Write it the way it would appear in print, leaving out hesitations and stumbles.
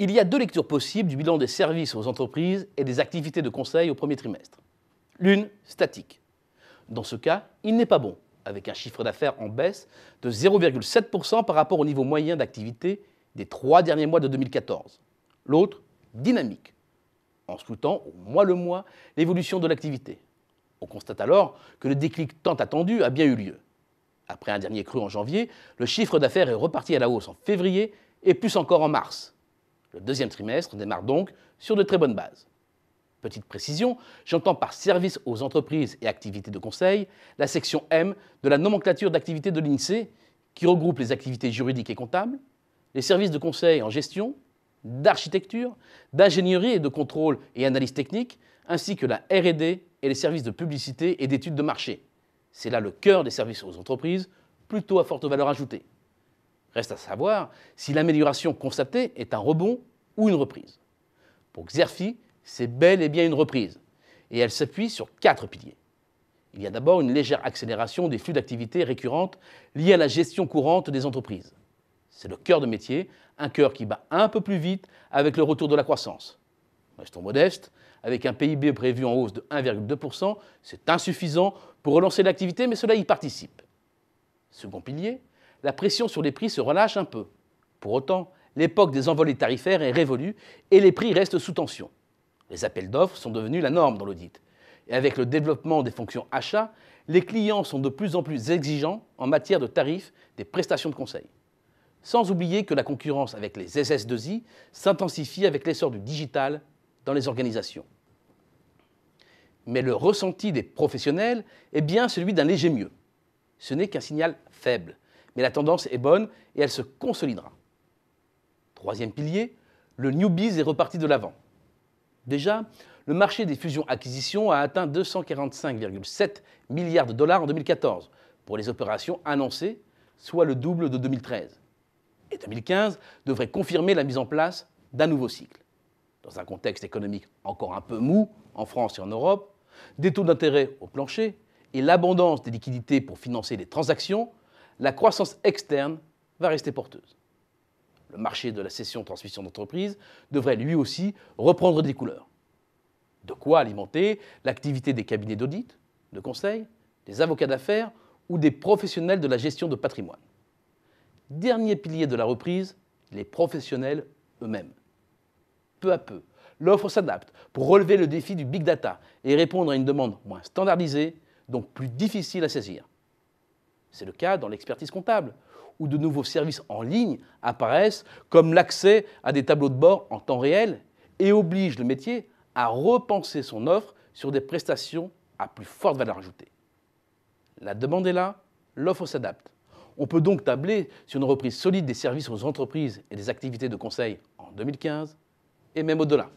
Il y a deux lectures possibles du bilan des services aux entreprises et des activités de conseil au premier trimestre. L'une, statique. Dans ce cas, il n'est pas bon, avec un chiffre d'affaires en baisse de 0,7% par rapport au niveau moyen d'activité des 3 derniers mois de 2014. L'autre, dynamique, en scrutant au mois le mois l'évolution de l'activité. On constate alors que le déclic tant attendu a bien eu lieu. Après un dernier creux en janvier, le chiffre d'affaires est reparti à la hausse en février et plus encore en mars. Le deuxième trimestre démarre donc sur de très bonnes bases. Petite précision, j'entends par services aux entreprises et activités de conseil la section M de la nomenclature d'activités de l'INSEE qui regroupe les activités juridiques et comptables, les services de conseil en gestion, d'architecture, d'ingénierie et de contrôle et analyse technique, ainsi que la R&D et les services de publicité et d'études de marché. C'est là le cœur des services aux entreprises, plutôt à forte valeur ajoutée. Reste à savoir si l'amélioration constatée est un rebond ou une reprise. Pour Xerfi, c'est bel et bien une reprise, et elle s'appuie sur 4 piliers. Il y a d'abord une légère accélération des flux d'activités récurrentes liées à la gestion courante des entreprises. C'est le cœur de métier, un cœur qui bat un peu plus vite avec le retour de la croissance. Restons modestes, avec un PIB prévu en hausse de 1,2%, c'est insuffisant pour relancer l'activité, mais cela y participe. Second pilier, la pression sur les prix se relâche un peu. Pour autant, l'époque des envolées tarifaires est révolue et les prix restent sous tension. Les appels d'offres sont devenus la norme dans l'audit. Et avec le développement des fonctions achats, les clients sont de plus en plus exigeants en matière de tarifs des prestations de conseil. Sans oublier que la concurrence avec les SS2I s'intensifie avec l'essor du digital dans les organisations. Mais le ressenti des professionnels est bien celui d'un léger mieux. Ce n'est qu'un signal faible, mais la tendance est bonne et elle se consolidera. Troisième pilier, le newbies est reparti de l'avant. Déjà, le marché des fusions-acquisitions a atteint 245,7 milliards de dollars en 2014 pour les opérations annoncées, soit le double de 2013. Et 2015 devrait confirmer la mise en place d'un nouveau cycle. Dans un contexte économique encore un peu mou en France et en Europe, des taux d'intérêt au plancher et l'abondance des liquidités pour financer les transactions, la croissance externe va rester porteuse. Le marché de la cession-transmission d'entreprise devrait lui aussi reprendre des couleurs. De quoi alimenter l'activité des cabinets d'audit, de conseil, des avocats d'affaires ou des professionnels de la gestion de patrimoine. Dernier pilier de la reprise, les professionnels eux-mêmes. Peu à peu, l'offre s'adapte pour relever le défi du big data et répondre à une demande moins standardisée, donc plus difficile à saisir. C'est le cas dans l'expertise comptable, où de nouveaux services en ligne apparaissent comme l'accès à des tableaux de bord en temps réel et obligent le métier à repenser son offre sur des prestations à plus forte valeur ajoutée. La demande est là, l'offre s'adapte. On peut donc tabler sur une reprise solide des services aux entreprises et des activités de conseil en 2015 et même au-delà.